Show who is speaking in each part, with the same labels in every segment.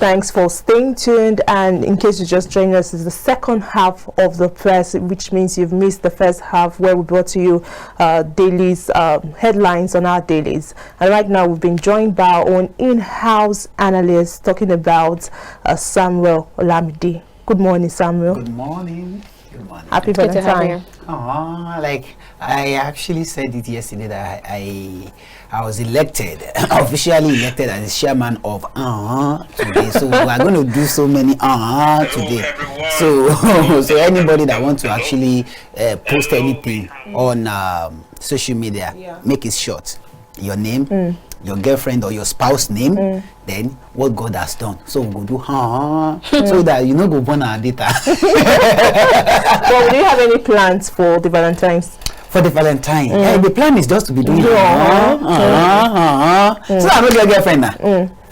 Speaker 1: Thanks for staying tuned. And in case you just joined us, it's the second half of the press, which means you've missed the first half where we brought to you dailies, headlines on our dailies. And right now we've been joined by our own in-house analyst talking about Sameul Olamide. Good morning, Sameul.
Speaker 2: Good morning. Good morning.
Speaker 1: Happy Valentine.
Speaker 2: Like I actually said it yesterday that I was elected, officially elected as chairman of today. So we are going to do so many today. So anybody that wants to actually post anything on social media, make it short. Your name, your girlfriend or your spouse name, then what God has done. So we go do so that you know go burn our data.
Speaker 1: Well, do you have any plans for the Valentine's?
Speaker 2: For the Valentine, the plan is just to be doing So I don't get a girlfriend now.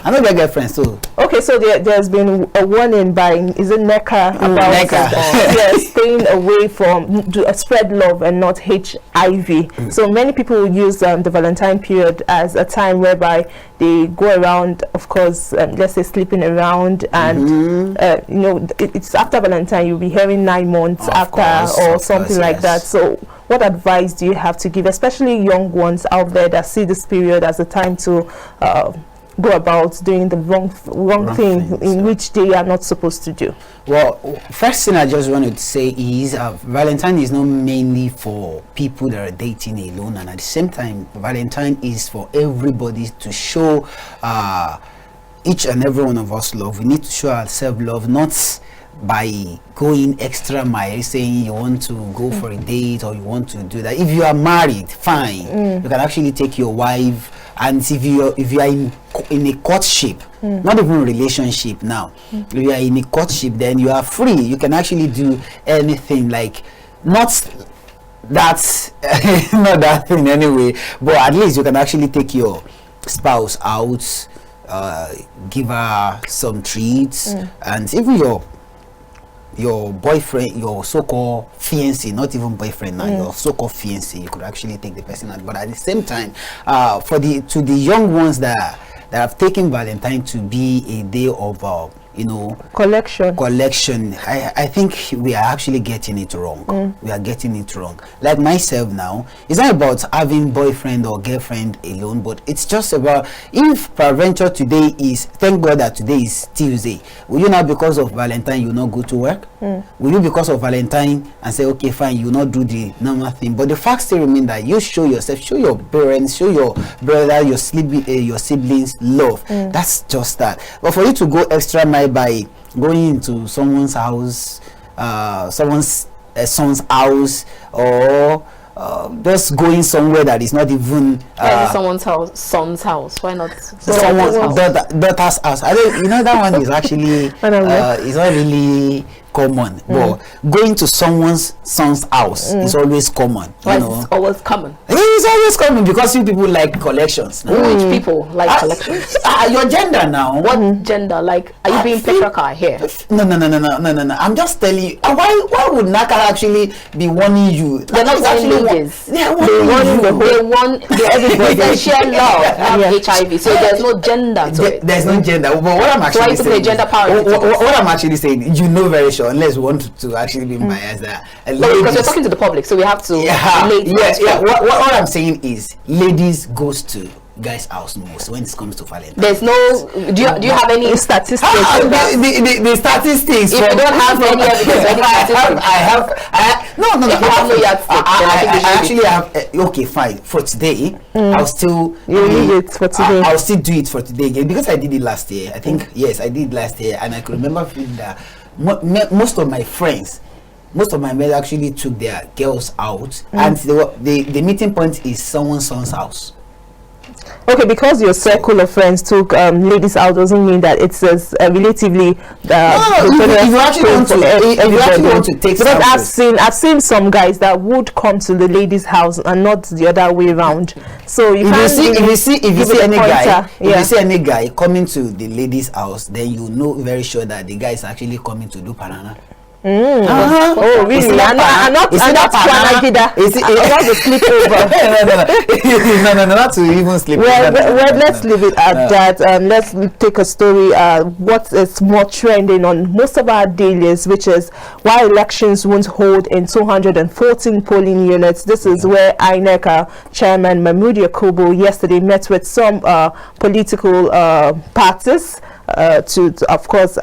Speaker 2: I don't get a girlfriend, so
Speaker 1: okay. So there's been a warning by INEC about staying away from spread love and not HIV. So many people use the Valentine period as a time whereby they go around, of course, let's say sleeping around, and you know, it's after Valentine you'll be hearing 9 months or something like that. So what advice do you have to give, especially young ones out there that see this period as a time to go about doing the wrong thing in which they are not supposed to do?
Speaker 2: Well, first thing I just wanted to say is Valentine is not mainly for people that are dating alone, and at the same time Valentine is for everybody to show each and every one of us love. We need to show ourselves love, not by going extra mile, saying you want to go for a date or you want to do that. If you are married, fine, you can actually take your wife. And if you are in a courtship, not even relationship now, if you are in a courtship, then you are free. You can actually do anything, like not that not that thing anyway, but at least you can actually take your spouse out, give her some treats, and even your boyfriend, your so-called fiancé, not even boyfriend now, your so-called fiancé, you could actually take the person out. But at the same time, to the young ones that have taken Valentine to be a day of collection, I think we are actually getting it wrong. We are getting it wrong. Like myself now, it's not about having boyfriend or girlfriend alone, but it's just about, if peradventure today is, thank God that today is Tuesday, will you now, because of Valentine, you not go to work? Will you, because of Valentine, and say, okay, fine, you not do the normal thing? But the fact still remains that you show yourself, show your parents, show your brother, your siblings love. That's just that. But for you to go extra mile by going into someone's house, someone's son's house, or just going somewhere that is not even
Speaker 3: someone's house, son's house. Why not
Speaker 2: someone's daughter's house? I don't, that one is actually it's not really common, but going to someone's son's house is always common.
Speaker 3: It's always common.
Speaker 2: It's always common because you people like collections.
Speaker 3: Which people like collections?
Speaker 2: Your gender now.
Speaker 3: What gender? Like, are you being patriarchal here?
Speaker 2: No. I'm just telling you. Why would NACA actually be warning you?
Speaker 3: They're not warning ladies.
Speaker 2: They're warning
Speaker 3: everybody. They share love, have HIV. So there's no gender to it.
Speaker 2: There's no gender. But what I'm actually saying,
Speaker 3: gender power.
Speaker 2: What I'm actually saying, you know very sure, unless we want to actually be biased, that
Speaker 3: because we're talking to the public, so we have to.
Speaker 2: What I'm saying is, ladies goes to guys' house most when it comes to Valentine.
Speaker 3: There's no. Do you have any statistics?
Speaker 2: The statistics.
Speaker 3: If you don't have any evidence,
Speaker 2: I actually have. Okay, fine. For today, I'll still.
Speaker 1: For today.
Speaker 2: I'll still do it for today again because I did it last year. I think yes, I did last year, and I could remember feeling that most of my friends. Most of my men actually took their girls out, and the meeting point is someone's son's house.
Speaker 1: Okay, because your circle of friends took ladies out doesn't mean that it's relatively
Speaker 2: if you actually want to take
Speaker 1: because I've seen some guys that would come to the ladies' house and not the other way around. So if you see any guy coming to the ladies' house, then you know very sure that the guy is actually coming to do banana. Oh, really? I'm not Fani-Kayode. I want to sleep over.
Speaker 2: No, not to even sleep
Speaker 1: well, let's leave it at that. Let's take a story. What is more trending on most of our dailies, which is why elections won't hold in 214 polling units. This is where INEC Chairman Mahmood Yakubu yesterday met with some political parties to of course,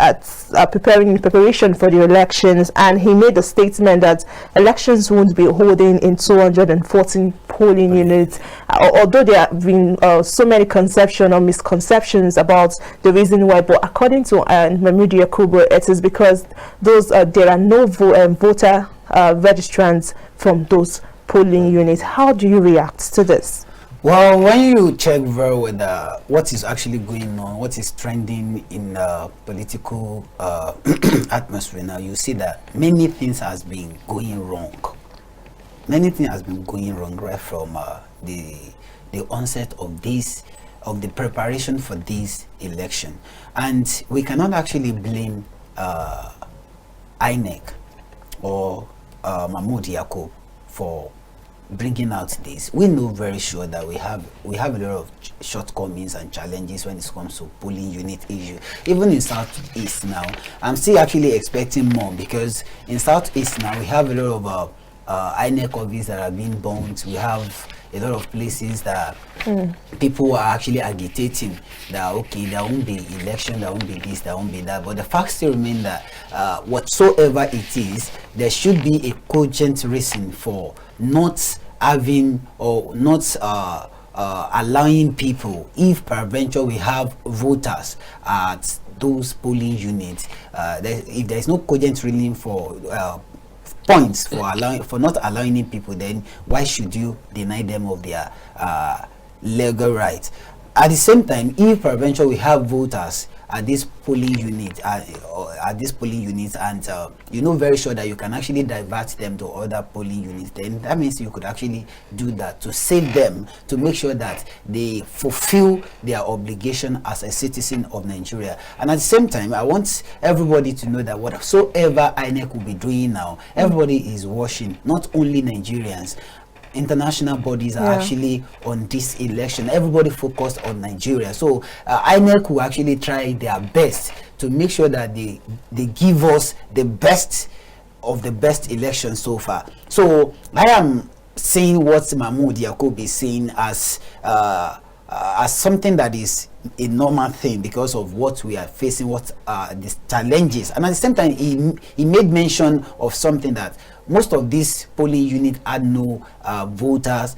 Speaker 1: preparation for the elections, and he made a statement that elections won't be holding in 214 polling units, although there have been so many conceptions or misconceptions about the reason why. But according to Mahmood Yakubu, it is because those there are no voter registrants from those polling units. How do you react to this?
Speaker 2: Well, when you check very well what is actually going on, what is trending in political atmosphere now, you see that many things has been going wrong. Many things has been going wrong right from the onset of the preparation for this election, and we cannot actually blame INEC or Mahmood Yakubu for bringing out this. We know very sure that we have a lot of shortcomings and challenges when it comes to polling unit issue. Even in Southeast now, I'm still actually expecting more, because in Southeast now we have a lot of INEC offices that are being burnt. We have a lot of places that people are actually agitating that okay, there won't be election, there won't be this, there won't be that. But the fact still remains that whatsoever it is, there should be a cogent reason for not having or not allowing people, if peradventure we have voters at those polling units, if there is no cogent reason for points for not allowing people, then why should you deny them of their legal rights? At the same time, if peradventure we have voters at this polling unit, and you know very sure that you can actually divert them to other polling units, then that means you could actually do that to save them, to make sure that they fulfill their obligation as a citizen of Nigeria. And at the same time, I want everybody to know that whatsoever INEC will be doing now, everybody is watching, not only Nigerians. International bodies are actually on this election. Everybody focused on Nigeria, so INEC will actually try their best to make sure that they give us the best of the best election so far. So I am seeing what Mahmood Yakubu is saying as something that is a normal thing because of what we are facing, what are the challenges. And at the same time, he made mention of something that most of these polling units had no voters,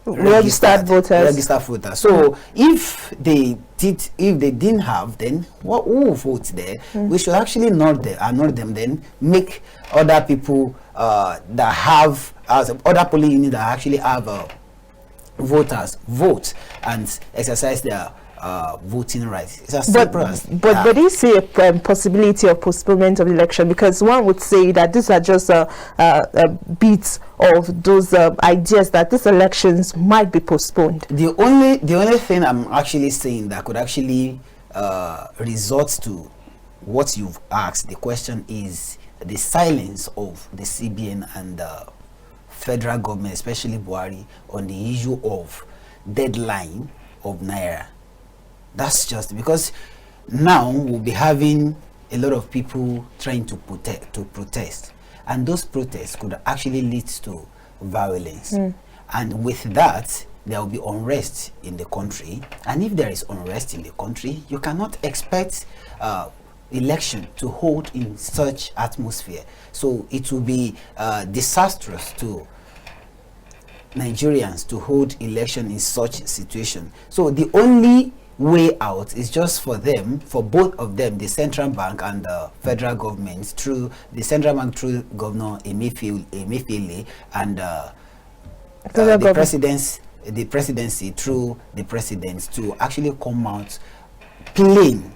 Speaker 1: registered
Speaker 2: voters. So if they didn't have, then who votes there? We should actually not them, then make other people that have other polling units that actually have voters vote and exercise their voting rights. It's as simple as that.
Speaker 1: But do you see a possibility of postponement of the election? Because one would say that these are just bits of those ideas that these elections might be postponed.
Speaker 2: The only thing I'm actually saying that could actually resort to what you've asked, the question is the silence of the CBN and the federal government, especially Buhari, on the issue of deadline of Naira. That's just because now we'll be having a lot of people trying to protest, and those protests could actually lead to violence. And with that, there will be unrest in the country, and if there is unrest in the country, you cannot expect election to hold in such atmosphere. So it will be disastrous to Nigerians to hold election in such situation. So the only way out is just for both of them, the central bank and the federal government, through the central bank through Governor Emefiele, and the presidency through the president, to actually come out plain.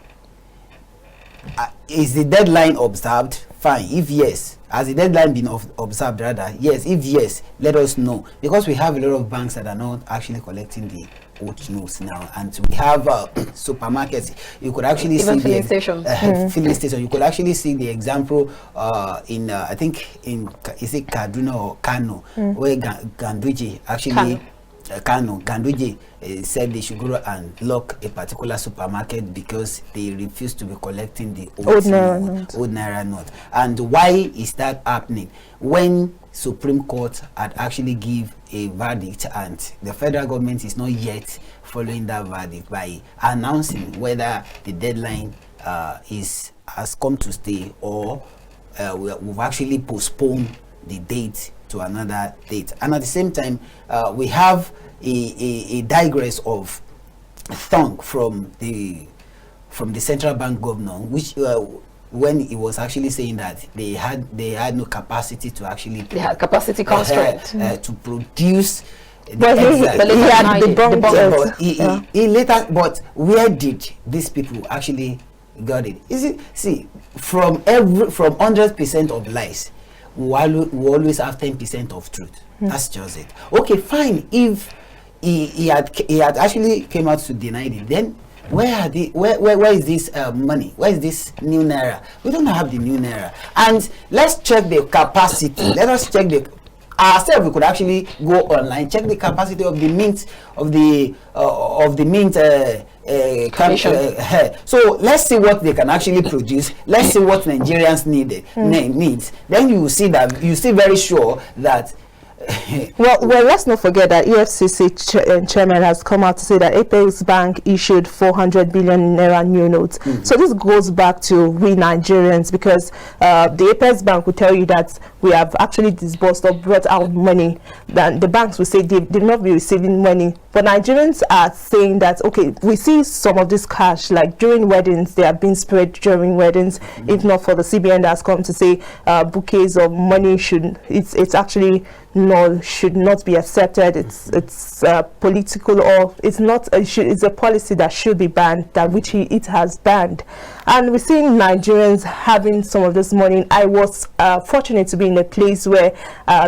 Speaker 2: Is the deadline observed? Fine. If yes, has the deadline been observed? Rather, yes. If yes, let us know, because we have a lot of banks that are not actually collecting the old notes now, and we have supermarkets. You could actually
Speaker 3: even
Speaker 2: see
Speaker 3: filling stations.
Speaker 2: Filling station. You could actually see the example in I think in is it Kaduna or Kano, where Ganduje actually Ganduje said they should go and lock a particular supermarket because they refuse to be collecting the old Naira note. And why is that happening? When Supreme Court had actually give a verdict and the federal government is not yet following that verdict by announcing whether the deadline has come to stay, or we've actually postponed the date to another date. And at the same time, we have a digress of tongue from the central bank governor, which when he was actually saying that they had no capacity to actually
Speaker 3: capacity constraint
Speaker 2: to produce.
Speaker 1: But he had debunked it.
Speaker 2: He later, but where did these people actually got it? Is it, see, from 100% of lies, we always have 10% of truth. That's just it. Okay, fine. If he had actually came out to deny it, then where is this money? Where is this new Naira? We don't have the new Naira. And let's check the capacity. Let us check ourselves. We could actually go online, check the capacity of the mint so let's see what they can actually produce. Let's see what Nigerians needs. Then you will see that you see very sure that.
Speaker 1: well, let's not forget that EFCC chairman has come out to say that Apex Bank issued 400 billion Naira new notes. So this goes back to we Nigerians, because the Apex Bank will tell you that we have actually disbursed or brought out money. Then the banks will say they did not be receiving money. But Nigerians are saying that, okay, we see some of this cash, like during weddings, they have been spread during weddings. If not for the CBN that's come to say bouquets of money it's actually should not be accepted. It's political, or it's not. It's a policy that should be banned, that which it has banned. And we're seeing Nigerians having some of this money. I was fortunate to be in a place where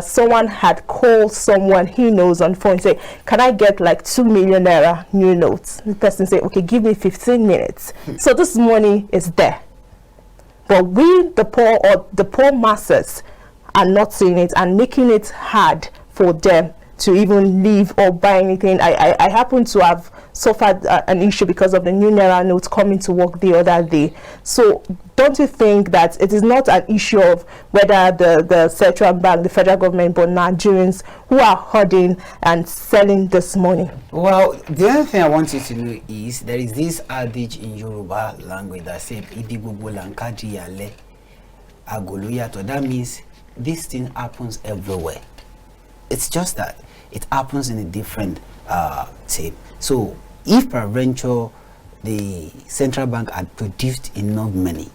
Speaker 1: someone had called someone he knows on phone and say, "Can I get like 2 million Naira new notes?" The person said, "Okay, give me 15 minutes." So this money is there, but we, the poor, or the poor masses, are not seeing it and making it hard for them to even leave or buy anything. I happen to have suffered an issue because of the new Naira notes coming to work the other day. So don't you think that it is not an issue of whether the central bank, the federal government, but Nigerians who are hoarding and selling this money?
Speaker 2: Well, the other thing I want you to know is there is this adage in Yoruba language that says "Idigogo lankaji yale agoloyato." That means this thing happens everywhere. It's just that it happens in a different shape. So if peradventure the central bank had produced enough money,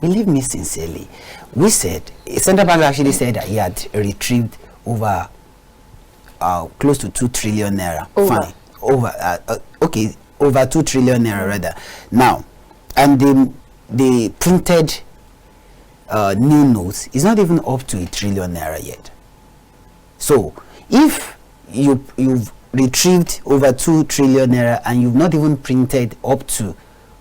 Speaker 2: believe me sincerely, we said, central bank actually said that he had retrieved over close to 2 trillion naira. Fine. Over 2 trillion naira rather. Now, and the printed new notes is not even up to 1 trillion naira yet. So if you've retrieved over 2 trillion naira and you've not even printed up to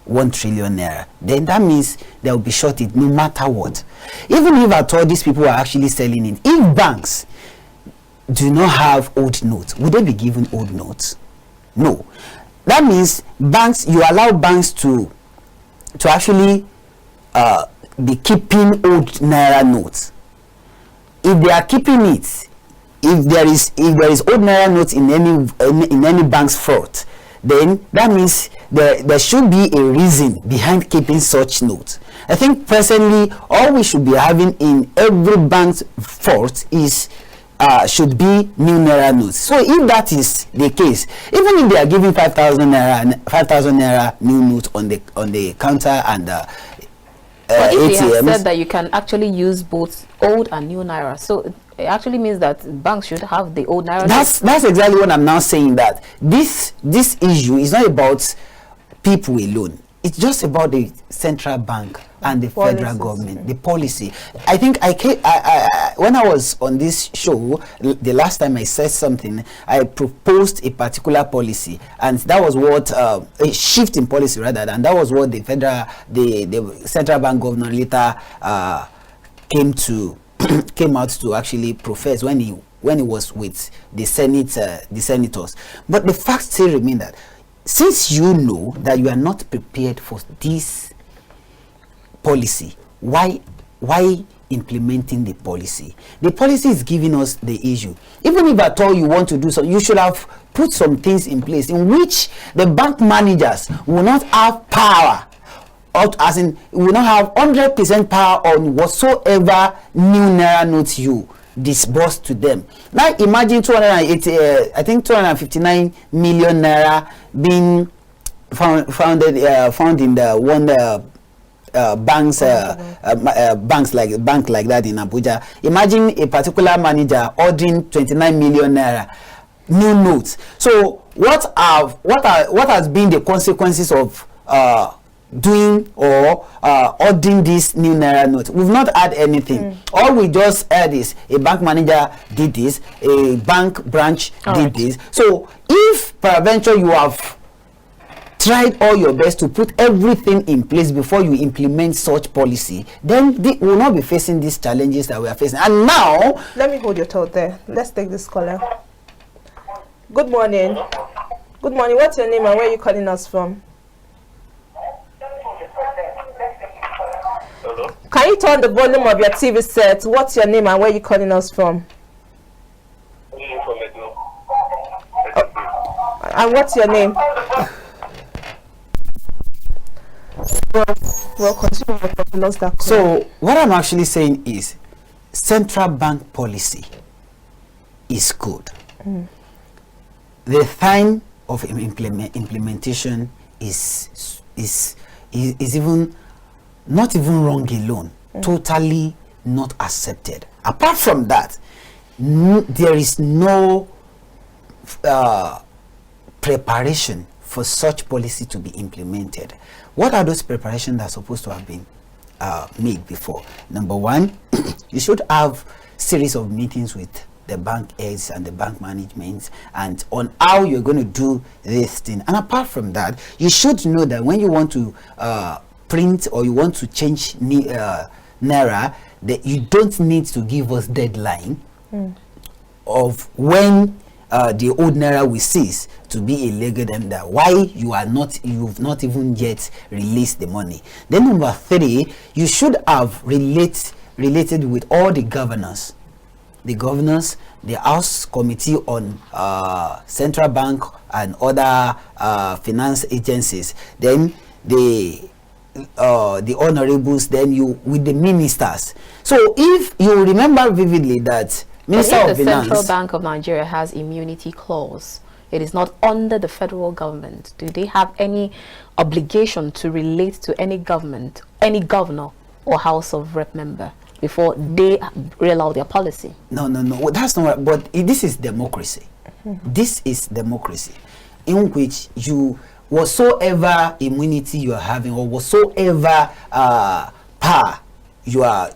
Speaker 2: 1 trillion naira, then that means there will be shortage no matter what. Even if at all these people are actually selling it, if banks do not have old notes, would they be given old notes? No. That means banks, you allow banks to actually be keeping old naira notes. If they are keeping it, if there is old naira notes in any bank's fraud, then that means there should be a reason behind keeping such notes. I think personally, all we should be having in every bank's fraud is should be new naira notes. So if that is the case, even if they are giving 5,000 naira new notes on the counter and
Speaker 3: but if
Speaker 2: ATMs,
Speaker 3: they have said that you can actually use both old and new naira, so it actually means that banks should have the old naira.
Speaker 2: That's exactly what I'm now saying, that this issue is not about people alone. it's just about the central bank and the federal government, the policy. I think when I was on this show the last time I said something, I proposed a particular policy, and that was what a shift in policy rather, and that was what the central bank governor later came out to actually profess when he was with the senators. But the fact still remains that since you know that you are not prepared for this policy, why implementing the policy? The policy is giving us the issue. Even if at all you want to do so, you should have put some things in place in which the bank managers will not have power, or as in will not have 100% power on whatsoever new naira notes you disburse to them. Now imagine 259 million naira being found in the one banks like bank like that in Abuja. Imagine a particular manager ordering 29 million naira new notes. So what has been the consequences of doing or ordering this new naira note? We've not had anything. All we just heard is a bank manager did this, a bank branch did this. So if peradventure you have tried all your best to put everything in place before you implement such policy, then we will not be facing these challenges that we are facing. And now,
Speaker 1: let me hold your thought there. Let's take this caller. Good morning. Good morning. What's your name and where are you calling us from?
Speaker 4: Hello?
Speaker 1: Can you turn the volume of your TV set? What's your name and where are you calling us from? And what's your name? Well, continue with the lost that call.
Speaker 2: So what I'm actually saying is central bank policy is good. The time of implementation is even not even wrong alone, totally not accepted. Apart from that, there is no preparation for such policy to be implemented. What are those preparations that are supposed to have been made before? Number one, you should have series of meetings with the bank heads and the bank management and on how you're going to do this thing. And apart from that, you should know that when you want to print or you want to change naira, that you don't need to give us deadline of when the old naira will cease to be illegal, and that why you've not even yet released the money. Then number three, you should have related with all the governors, the House Committee on Central Bank and other finance agencies, then the honorables, then you with the ministers. So if you remember vividly that Minister of Finance,
Speaker 3: Central Bank of Nigeria has immunity clause. It is not under the federal government. Do they have any obligation to relate to any government, any governor or House of Rep member before they roll out their policy?
Speaker 2: No, that's not right. But this is democracy. This is democracy, in which you whatsoever immunity you are having or whatsoever power you are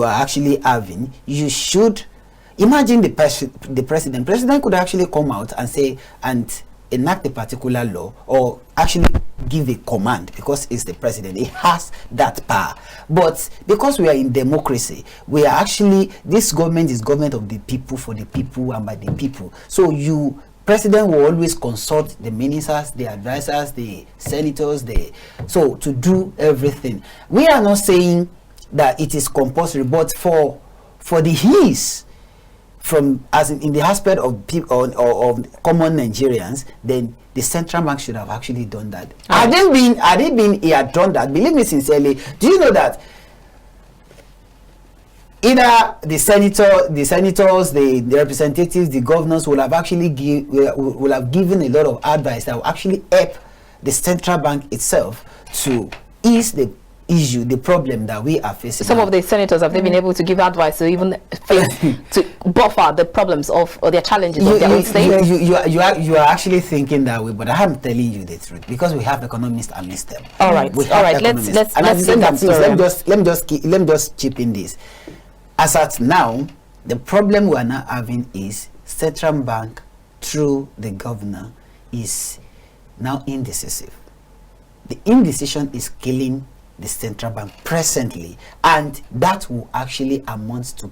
Speaker 2: actually having, you should imagine the president. President could actually come out and say and enact a particular law or actually give a command, because it's the president. He has that power. But because we are in democracy, we are actually, this government is government of the people, for the people, and by the people. So president will always consult the ministers, the advisors, the senators, so to do everything. We are not saying that it is compulsory, but for the ease, from as in the aspect of people or of common Nigerians, then the central bank should have actually done that. Had it been he had done that, believe me sincerely, do you know that either the senators, the representatives, the governors will have actually will have given a lot of advice that will actually help the central bank itself to ease the issue, the problem that we are facing.
Speaker 3: Some of the senators, have they been able to give advice to even face, to buffer the problems of or their challenges of their own state?
Speaker 2: You are actually thinking that way, but I am telling you the truth because we have economists amidst them.
Speaker 3: All right, let's
Speaker 2: let me just chip in this. As at now, the problem we are now having is Central Bank through the governor is now indecisive. The indecision is killing the central bank presently, and that will actually amount to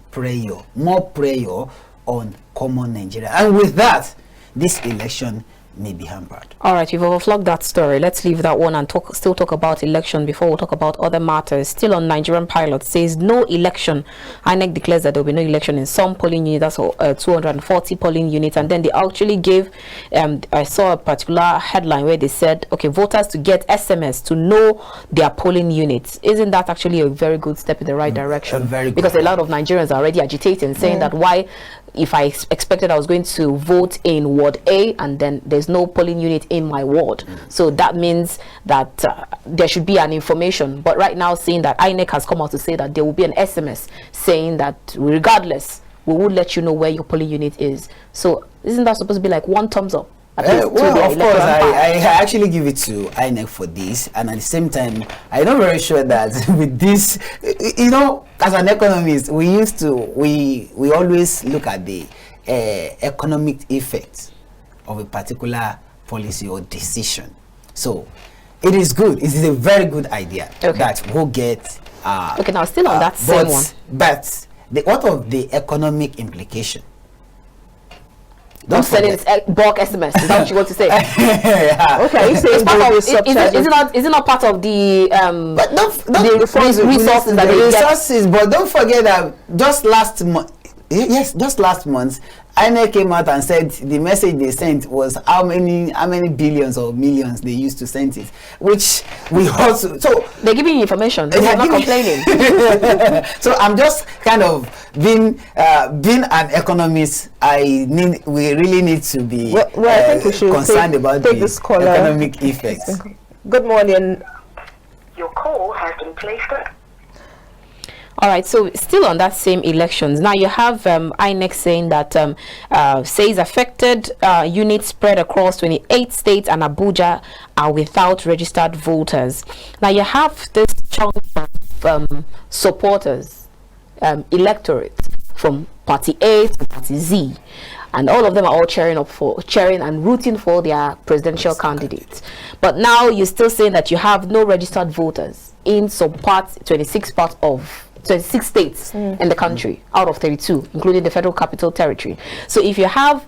Speaker 2: more prayer on common Nigeria, and with that, this election may be hampered.
Speaker 3: All right, you've overflogged that story. Let's leave that one and still talk about election before we talk about other matters. Still on Nigerian Pilot, says no election. INEC declares that there will be no election in some polling units. That's 240 polling units. And then they actually gave, I saw a particular headline where they said, okay, voters to get SMS to know their polling units. Isn't that actually a very good step in the right direction? Because a lot of Nigerians are already agitating, saying that why, if I expected I was going to vote in Ward A and then there's no polling unit in my ward. So that means that there should be an information. But right now, seeing that INEC has come out to say that there will be an SMS saying that regardless, we will let you know where your polling unit is. So isn't that supposed to be like one thumbs up?
Speaker 2: Well, of course, I actually give it to INEC for this, and at the same time, I'm not very sure that with this, as an economist, we always look at the economic effects of a particular policy or decision. So it is good. It is a very good idea that we'll get.
Speaker 3: Okay, now still on that same one.
Speaker 2: But what of the economic implication?
Speaker 3: Don't send it bulk SMS. Is that what you want to say?
Speaker 1: Okay, so
Speaker 3: is it not part of the
Speaker 2: the
Speaker 3: resources that
Speaker 2: they get? But don't forget that just last month, INEC came out and said the message they sent was how many billions or millions they used to send it, which we also
Speaker 3: they're giving you information. They're not complaining.
Speaker 2: So I'm just kind of being an economist. We really need to be
Speaker 1: I think we should
Speaker 2: concerned about the economic effects.
Speaker 1: Good morning.
Speaker 4: Your call has been placed on.
Speaker 3: All right, so still on that same elections. Now you have INEC saying that says affected units spread across 28 states and Abuja are without registered voters. Now you have this chunk of supporters, electorate from Party A to Party Z, and all of them are all cheering and rooting for their presidential candidates. But now you're still saying that you have no registered voters in some parts, 26 states in the country out of 32, including the Federal Capital Territory. So if you have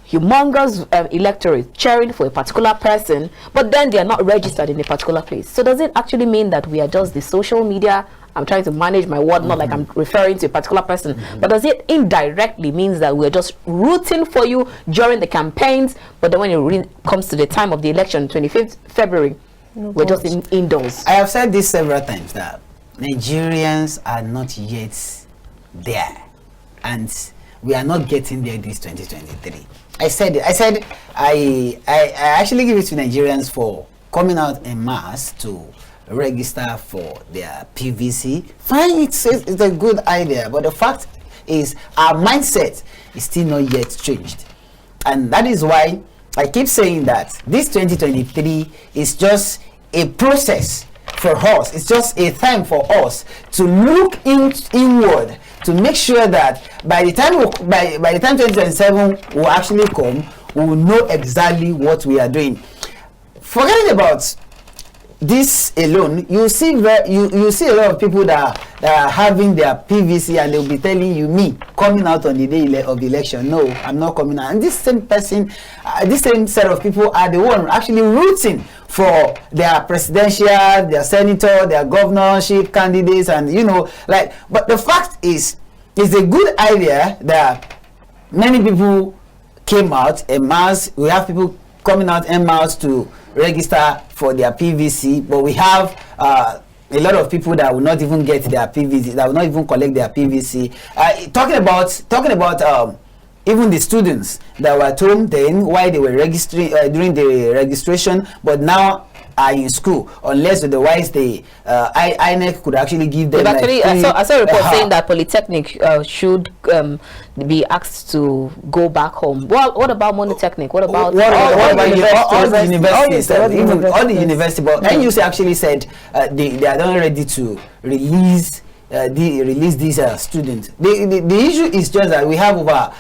Speaker 3: humongous electorate cheering for a particular person, but then they are not registered in a particular place, so does it actually mean that we are just the social media? I'm trying to manage my word, not like I'm referring to a particular person, but does it indirectly means that we're just rooting for you during the campaigns, but then when it comes to the time of the election, 25th February, we're just indoors?
Speaker 2: I have said this several times that Nigerians are not yet there, and we are not getting there this 2023. I said it. I actually give it to Nigerians for coming out en masse to register for their PVC. Fine, it's a good idea, but the fact is our mindset is still not yet changed, and that is why I keep saying that this 2023 is just a process for us. It's just a time for us to look inward to make sure that by the time 2027 will actually come, we will know exactly what we are doing. Forgetting about this alone, you see a lot of people that are having their PVC and they'll be telling you, me coming out on the day of the election. No, I'm not coming out. And this same person, this same set of people are the one actually rooting for their presidential, their senator, their governorship candidates, and but the fact is, it's a good idea that many people came out en masse. We have people coming out en masse to register for their PVC, but we have a lot of people that will not even get their PVC, that will not even collect their PVC. Talking about even the students that were at home then while they were registering during the registration, but now are in school, unless otherwise the INEC could actually give them.
Speaker 3: Actually, I saw a report saying that Polytechnic should be asked to go back home. Well, what about Monotechnic? What about
Speaker 2: all the universities? All the universities. But NUC actually said they are not ready to release these students. The issue is just that we have over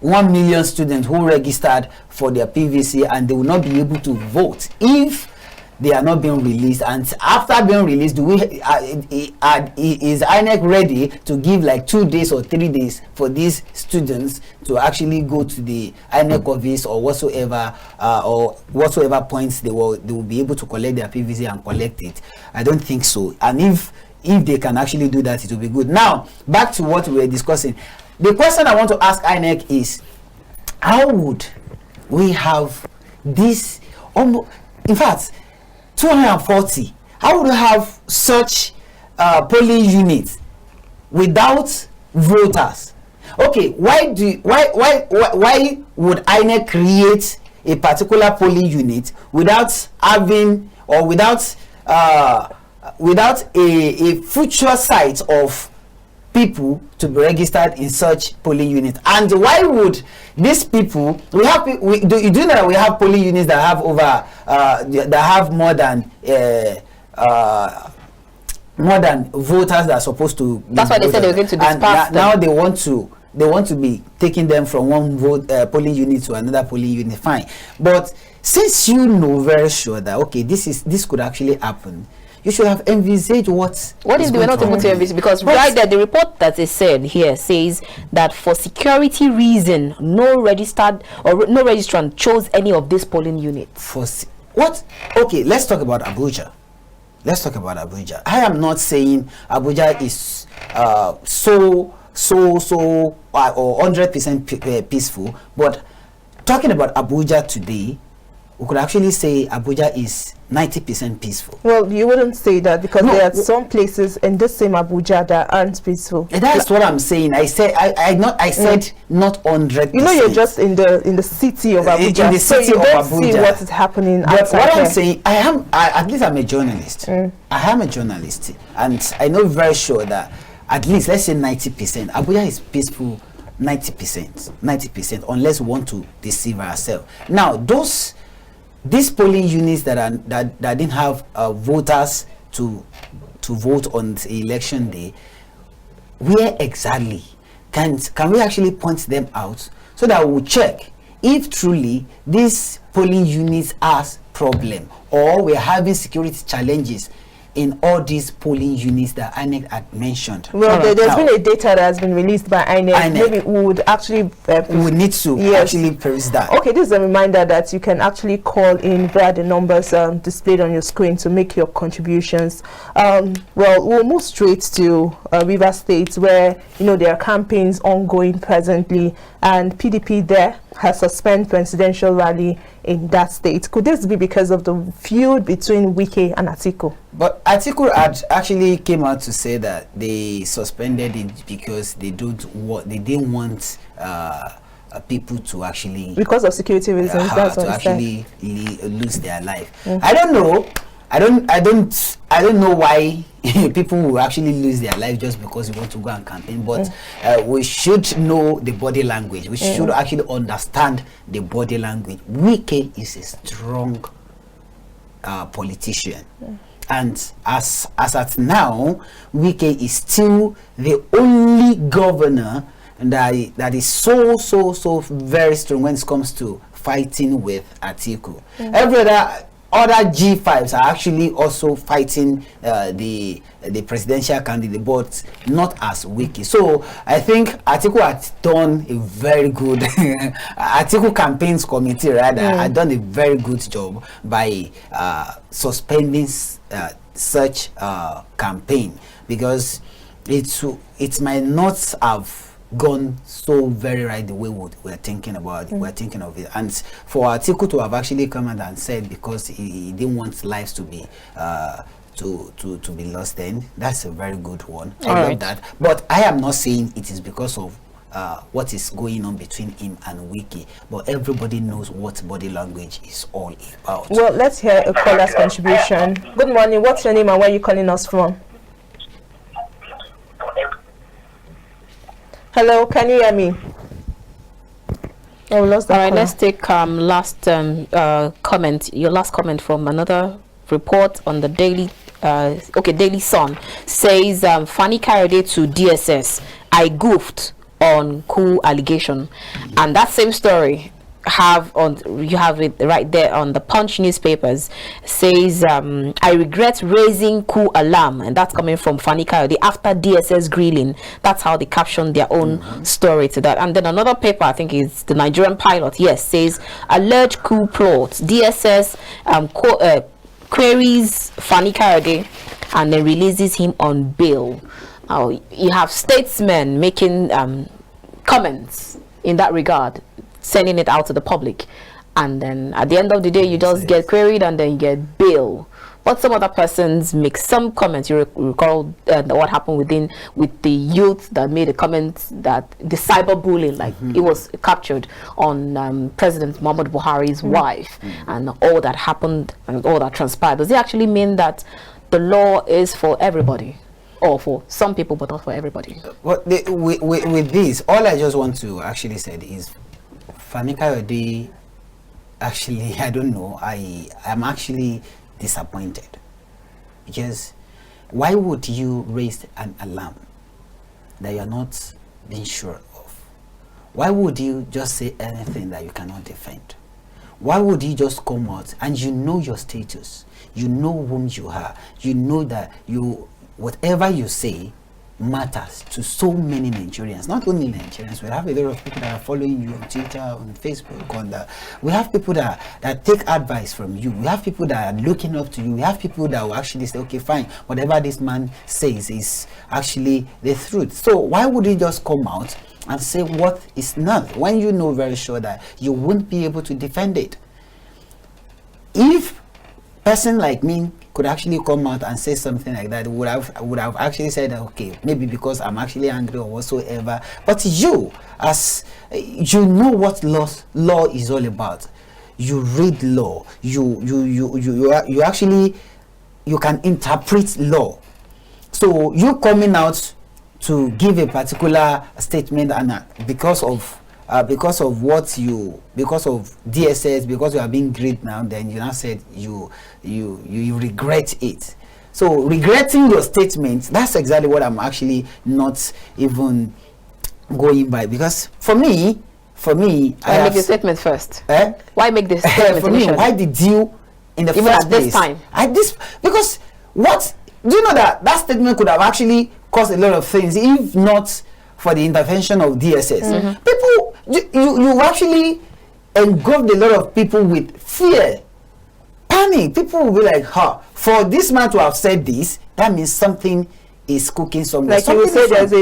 Speaker 2: 1 million students who registered for their PVC, and they will not be able to vote if they are not being released. And after being released, is INEC ready to give like 2 days or 3 days for these students to actually go to the INEC office or whatsoever points they will be able to collect their PVC and collect it? I don't think so. And if they can actually do that, it will be good. Now, back to what we were discussing. The question I want to ask INEC is, how would we have this, in fact, 240, how would we have such polling units without voters? Okay, why would INEC create a particular polling unit without having, or without a future site of people to be registered in such polling units? And why would these people, do you know that we have polling units that have over that have more than voters that are supposed to?
Speaker 3: That's why they said they were going to disperse them.
Speaker 2: Now they want to be taking them from one polling unit to another polling unit. Fine, but since you know very sure that okay, this could actually happen, you should have envisaged what
Speaker 3: if they were not able to envisage? Because right there, the report that is said here says that for security reason, no registrant chose any of these polling units.
Speaker 2: What? Okay, let's talk about Abuja. I am not saying Abuja is so or 100% peaceful, but talking about Abuja today, we could actually say Abuja is 90% peaceful.
Speaker 1: Well, you wouldn't say that, because there are some places in this same Abuja that aren't peaceful.
Speaker 2: That's what I'm saying. I said not 100%.
Speaker 1: You know, you're just in the city of Abuja,
Speaker 2: in the city
Speaker 1: so you
Speaker 2: of
Speaker 1: don't
Speaker 2: Abuja.
Speaker 1: see what is happening.
Speaker 2: But
Speaker 1: outside
Speaker 2: what
Speaker 1: here.
Speaker 2: I'm saying, at least I'm a journalist. I am a journalist, and I know very sure that at least, let's say 90%, Abuja is peaceful. 90%, unless we want to deceive ourselves. Now, these polling units that didn't have voters to vote on the election day, where exactly can we actually point them out so that we'll check if truly these polling units has problem, or we're having security challenges in all these polling units that INEC had mentioned?
Speaker 1: Well, there's been a data that has been released by INEC. Maybe we would actually
Speaker 2: we need to actually peruse that.
Speaker 1: Okay, this is a reminder that you can actually call in via the numbers displayed on your screen to make your contributions. Well, we'll move straight to Rivers State, where there are campaigns ongoing presently, and PDP there has suspended presidential rally in that state. Could this be because of the feud between Wike and Atiku?
Speaker 2: But Atiku had actually came out to say that they suspended it because they didn't want people to actually,
Speaker 1: because of security reasons, that's what
Speaker 2: to actually lose their life.
Speaker 1: Mm-hmm.
Speaker 2: I don't know why people will actually lose their life just because you want to go and campaign, but we should know the body language. We should actually understand the body language. Wike is a strong politician, and as at now, Wike is still the only governor that is so very strong when it comes to fighting with Atiku. Every other G5s are actually also fighting the presidential candidate, but not as Wike. So I think Atiku had done a very good Atiku campaigns committee had done a very good job by suspending such campaign, because it might not have gone so very right the way we're thinking about it. We're thinking of it, and for Atiku to have actually come out and said because he didn't want lives to be to be lost, then that's a very good one. I love that. But I am not saying it is because of what is going on between him and Wiki, but everybody knows what body language is all about.
Speaker 1: Well, let's hear a caller's contribution. Good morning. What's your name and where are you calling us from? Hello, can you hear me? Oh, lost that.
Speaker 3: All right, let's take last comment. Your last comment from another report on the Daily Daily Sun says Fani-Kayode to DSS, I goofed on Coup allegation. And that same story you have it right there on the Punch newspapers, says I regret raising Coup alarm, and that's coming from Fani-Kayode after DSS grilling. That's how they captioned their own story to that. And then another paper, I think it's the Nigerian Pilot, yes, says alleged coup plot, DSS queries Fani-Kayode and then releases him on bail. Now you have statesmen making comments in that regard, sending it out to the public, and then at the end of the day you just get queried and then you get bail. But some other persons make some comments. You recall what happened with the youth that made a comment that the cyberbullying, like it was captured on President Muhammad Buhari's wife, and all that happened and all that transpired. Does it actually mean that the law is for everybody, or for some people but not for everybody?
Speaker 2: Well, with this, all I just want to actually say is Fani-Kayode, actually, I don't know, I'm actually disappointed, because why would you raise an alarm that you're not being sure of? Why would you just say anything that you cannot defend? Why would you just come out and you know your status, you know whom you are, you know that whatever you say matters to so many Nigerians, not only Nigerians. We have a lot of people that are following you on Twitter, on Facebook, we have people that take advice from you. We have people that are looking up to you. We have people that will actually say, okay, fine, whatever this man says is actually the truth. So why would he just come out and say what is not, when you know very sure that you won't be able to defend it? If person like me could actually come out and say something like that, would have actually said, okay, maybe because I'm actually angry or whatsoever. But you, as you know what law is all about, you read law, you actually can interpret law. So you coming out to give a particular statement, and because of DSS, because you are being grilled now, then you now said you regret it. So regretting your statement, that's exactly what I'm actually not even going by, because for me
Speaker 3: why make the statement first? Why make this statement
Speaker 2: for me, why did you in the
Speaker 3: even
Speaker 2: first
Speaker 3: at
Speaker 2: place
Speaker 3: this time?
Speaker 2: Because what do you know that statement could have actually caused a lot of things if not for the intervention of DSS. People, you actually engulfed a lot of people with fear, panic. People will be like, for this man to have said this, that means something is cooking somewhere.
Speaker 1: Like you will say, there's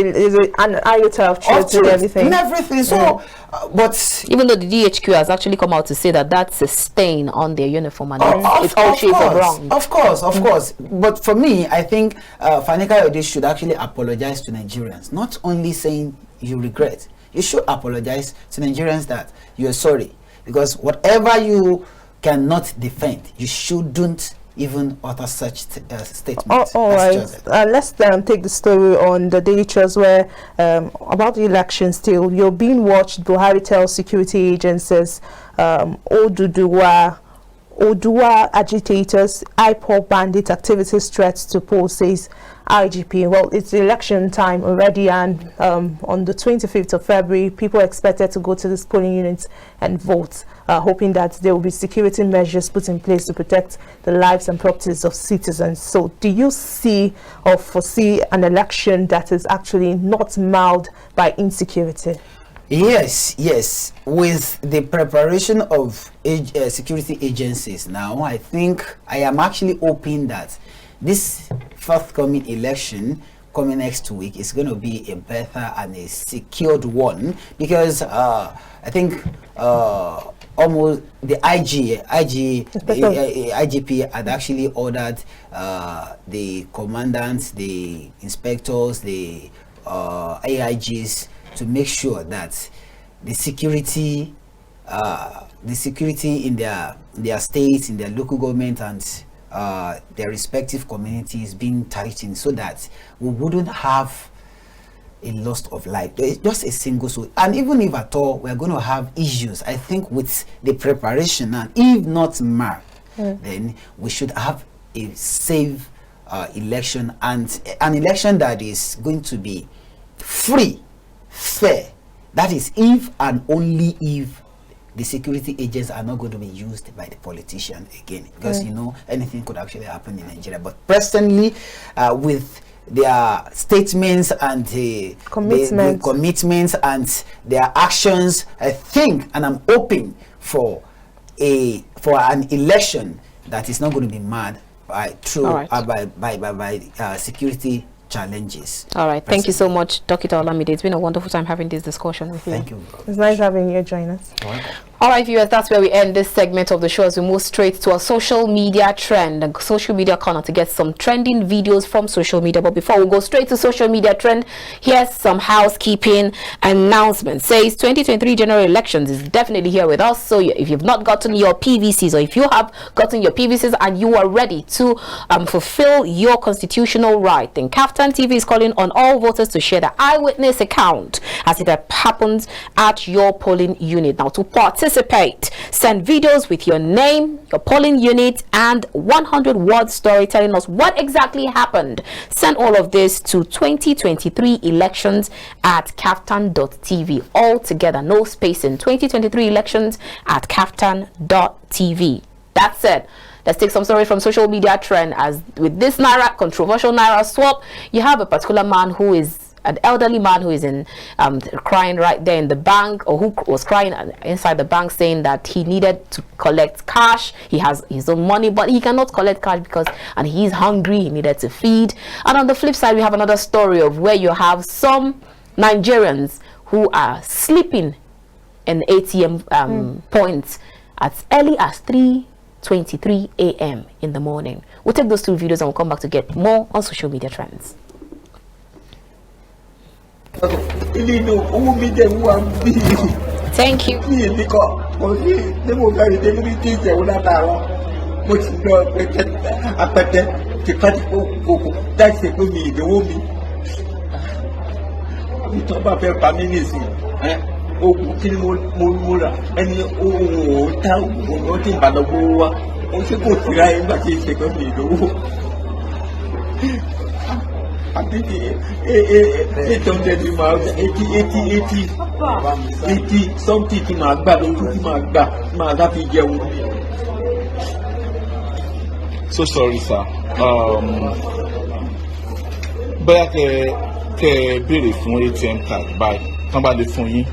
Speaker 1: an iota of truth to everything.
Speaker 2: And everything. So, but
Speaker 3: even though the DHQ has actually come out to say that that's a stain on their uniform, and it's all shades of wrong.
Speaker 2: Of course. But for me, I think Fani-Kayode should actually apologize to Nigerians. Not only saying you regret, you should apologize to Nigerians that you're sorry, because whatever you cannot defend, you shouldn't even utter such statements.
Speaker 1: All right. Let's take the story on the Daily Trust, where about the election still, you're being watched. Buhari tells security agencies, Odua agitators, IPOB bandit activities, threats to polls, says IGP. Well, it's election time already, and on the 25th of February, people are expected to go to this polling units and vote, hoping that there will be security measures put in place to protect the lives and properties of citizens. So do you see or foresee an election that is actually not marred by insecurity?
Speaker 2: Yes. With the preparation of security agencies now, I think I am actually hoping that this forthcoming election coming next week is going to be a better and a secured one, because I think almost the IGP had actually ordered the commandants, the inspectors, the AIGs to make sure that the security in their states, in their local government, and their respective communities being tightened, so that we wouldn't have a loss of life. There is just a single soul, and even if at all we're going to have issues, I think with the preparation, and if not marked, then we should have a safe election, and an election that is going to be free, fair. That is if and only if the security agents are not going to be used by the politician again, because you know, anything could actually happen in Nigeria. But personally, with their statements and the commitments and their actions, I think, and I'm hoping for an election that is not going to be marred by security challenges.
Speaker 3: All right. Thank you so much, Dr. Olamide. It's been a wonderful time having this discussion with you.
Speaker 2: Thank you.
Speaker 1: It's nice having you join us.
Speaker 3: All right, viewers, that's where we end this segment of the show as we move straight to a social media trend, a social media corner, to get some trending videos from social media. But before we go straight to social media trend, here's some housekeeping announcements. Says 2023 general elections is definitely here with us. So if you've not gotten your PVCs, or if you have gotten your PVCs and you are ready to fulfill your constitutional right, then KAFTAN TV is calling on all voters to share the eyewitness account as it happens at your polling unit. Now, to participate, send videos with your name, your polling unit, and 100-word story telling us what exactly happened. Send all of this to 2023 elections at kaftan.tv. All together, no spacing. 2023 elections at kaftan.tv. That's it. Let's take some stories from social media trend. As with this controversial Naira swap, you have a particular man who is an elderly man who is in crying right there in the bank, or who was crying inside the bank, saying that he needed to collect cash. He has his own money, but he cannot collect cash because he's hungry. He needed to feed. And on the flip side, we have another story of where you have some Nigerians who are sleeping in ATM points as early as 3:23 a.m. in the morning. We'll take those two videos and we'll come back to get more on social media trends. Thank you.
Speaker 5: I think 800 80 something to my back,
Speaker 6: So sorry, sir. Bóyá kẹ́ béèrè fún ATM card báyìí, tán bá lè fún yín.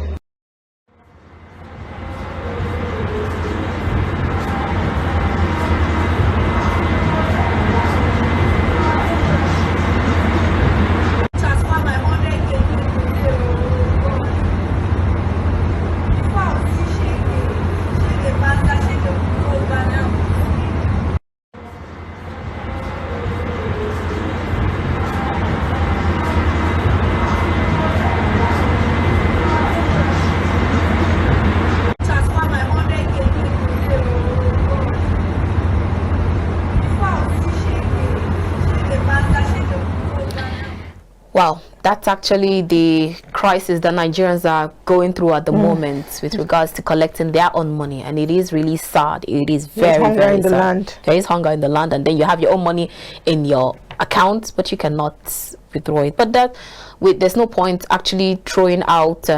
Speaker 3: Wow, that's actually the crisis that Nigerians are going through at the moment with regards to collecting their own money, and it is really sad. It is very, very sad. There is hunger in the land, and then you have your own money in your account, but you cannot withdraw it. But there's no point actually throwing out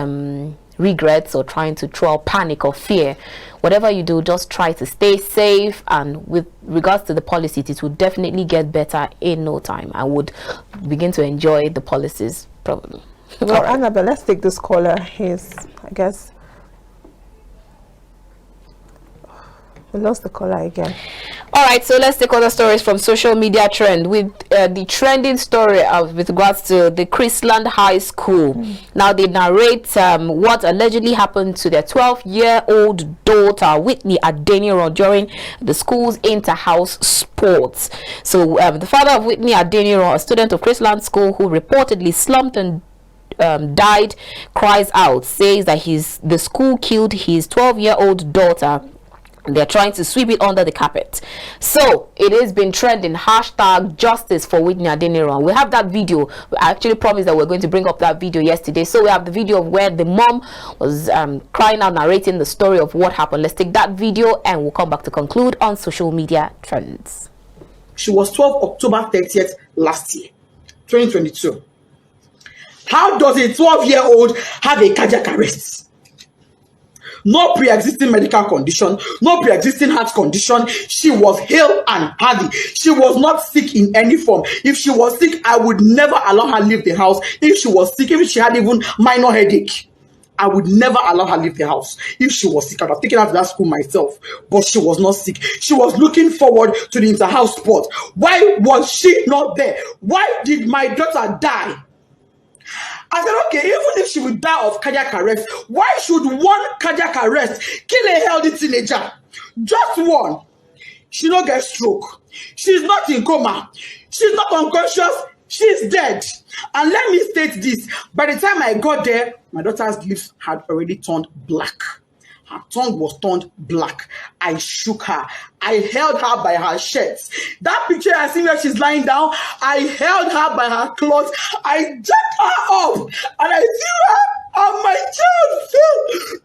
Speaker 3: regrets or trying to throw out panic or fear. Whatever you do, just try to stay safe, and with regards to the policies, it will definitely get better in no time. I would begin to enjoy the policies probably.
Speaker 1: Well, Annabel, let's take this caller. He's, I guess, we lost the caller again.
Speaker 3: All right, so let's take other stories from social media trend with the trending story with regards to the Chrisland High School. Now they narrate what allegedly happened to their 12-year-old daughter Whitney Adeniro during the school's inter-house sports. So the father of Whitney Adeniro, a student of Chrisland School who reportedly slumped and died cries out, says that the school killed his 12-year-old daughter. They're trying to sweep it under the carpet. So it has been trending, hashtag justice for Whitney Adeniran. We have that video. I actually promised that we're going to bring up that video yesterday. So we have the video of where the mom was crying out, narrating the story of what happened. Let's take that video and we'll come back to conclude on social media trends.
Speaker 7: She was 12 October 30th last year, 2022. How does a 12-year-old have a cardiac arrest? No pre-existing medical condition, no pre-existing heart condition. She was hale and healthy. She was not sick in any form. If she was sick, I would never allow her leave the house. If she was sick, if she had even minor headache, I would never allow her leave the house. If she was sick, I'd have taken her to that school myself. But she was not sick. She was looking forward to the inter-house sport. Why was she not there? Why did my daughter die? I said, okay, even if she would die of cardiac arrest, why should one cardiac arrest kill a healthy teenager? Just one. She don't get stroke. She's not in coma. She's not unconscious. She's dead. And let me state this. By the time I got there, my daughter's lips had already turned black. Her tongue was turned black. I shook her. I held her by her shirt. That picture I see where she's lying down, I held her by her clothes. I jacked her up and I threw her and my child fell.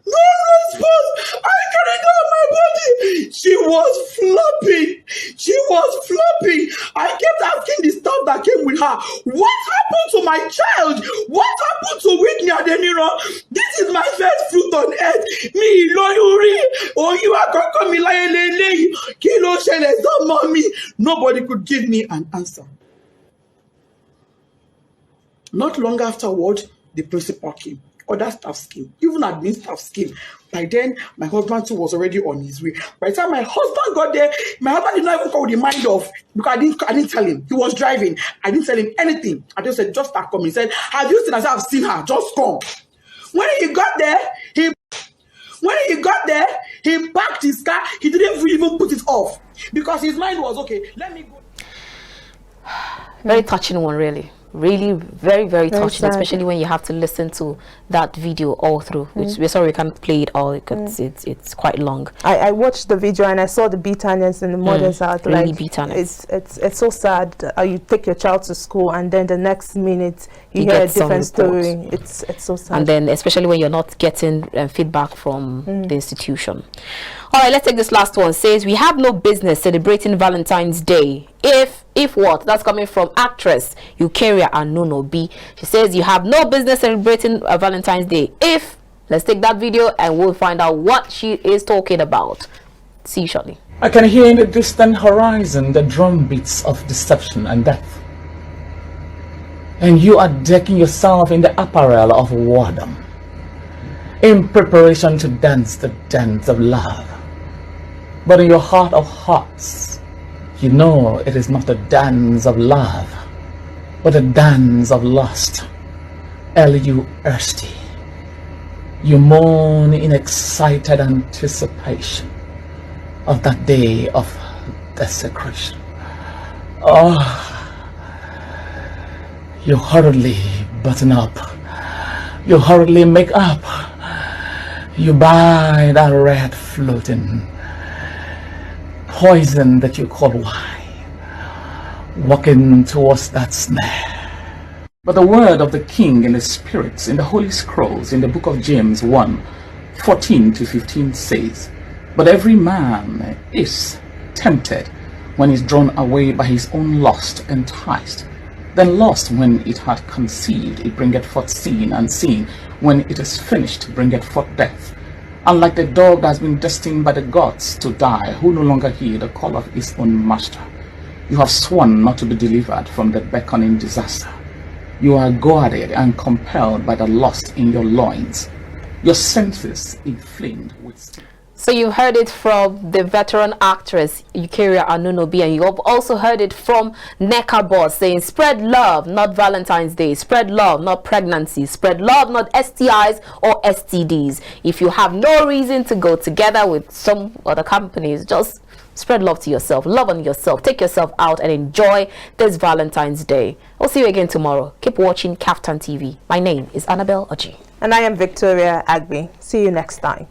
Speaker 7: No response. I carried her on my body. She was flopping. She was flopping. I kept asking the staff that came with her, what happened to my child? What happened to Whitney Adeniran? This is my first fruit on earth. Me, Loyuri, oh, you are going to come in. Kilo shele, mommy. Nobody could give me an answer. Not long afterward, the principal came. Other staff came. Even admin staff came. By then, my husband too was already on his way. By the time my husband got there, my husband did not even come with the mind of, because I didn't tell him. He was driving. I didn't tell him anything. I just said, just start coming. He said, have you seen her? I said, I've seen her. Just come. When he got there, he parked his car. He didn't even put it off because his mind was, okay, let me go.
Speaker 3: Very touching one, really. Really very, very touching, sad. Especially when you have to listen to that video all through. Which we're sorry we can't play it all because it's quite long.
Speaker 1: I watched the video and I saw the bitterness in the mother's heart.
Speaker 3: Really
Speaker 1: like
Speaker 3: bitterness.
Speaker 1: It's so sad. You take your child to school and then the next minute you hear a different story. It's so sad. And
Speaker 3: then especially when you're not getting feedback from the institution. All right, let's take this last one. Says we have no business celebrating Valentine's Day. If what? That's coming from actress Eukaria Anunobi. She says you have no business celebrating Valentine's Day. Let's take that video and we'll find out what she is talking about. See you shortly.
Speaker 8: I can hear in the distant horizon the drum beats of deception and death. And you are decking yourself in the apparel of whoredom, in preparation to dance the dance of love. But in your heart of hearts, you know it is not a dance of love, but a dance of lust. L-U-S-T. You mourn in excited anticipation of that day of desecration. Oh, you hurriedly button up. You hurriedly make up. You buy that red floating poison that you call wine, walking towards that snare. But the word of the king in the spirits, in the holy scrolls, in the book of James 1:14-15 says, but every man is tempted when he's drawn away by his own lust enticed. Then lust, when it had conceived, it bringeth forth sin, and sin, when it is finished, bringeth forth death. And like the dog that has been destined by the gods to die, who no longer hear the call of his own master, you have sworn not to be delivered from the beckoning disaster. You are guarded and compelled by the lust in your loins, your senses inflamed with sin.
Speaker 3: So you heard it from the veteran actress Eukaria Anunobi, and you've also heard it from NECA boss saying spread love, not Valentine's Day, spread love, not pregnancy, spread love, not STIs or STDs. If you have no reason to go together with some other companies, just spread love to yourself, love on yourself, take yourself out and enjoy this Valentine's Day. I'll see you again tomorrow. Keep watching KAFTAN TV. My name is Annabel Orji.
Speaker 1: And I am Victoria Agbi. See you next time.